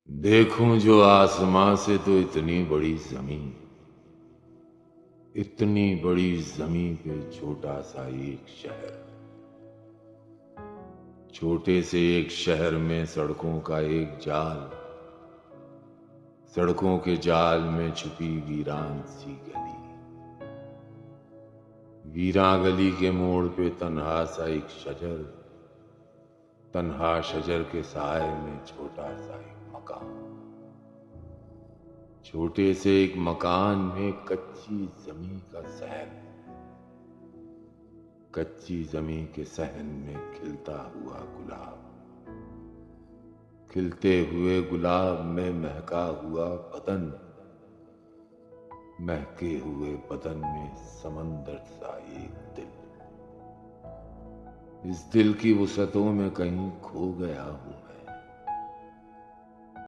देखूं जो आसमां से तो इतनी बड़ी जमीन, इतनी बड़ी जमीन पे छोटा सा एक शहर। छोटे से एक शहर में सड़कों का एक जाल, सड़कों के जाल में छुपी वीरान सी गली। वीरान गली के मोड़ पे तन्हा सा एक शजर, तन्हा शजर के साए में छोटा सा एक मकान। छोटे से एक मकान में कच्ची जमीन का सहन, कच्ची जमीन के सहन में खिलता हुआ गुलाब, खिलते हुए गुलाब में महका हुआ बदन, महके हुए बदन में समंदर सा एक दिल। इस दिल की वसअतों में कहीं खो गया हूं,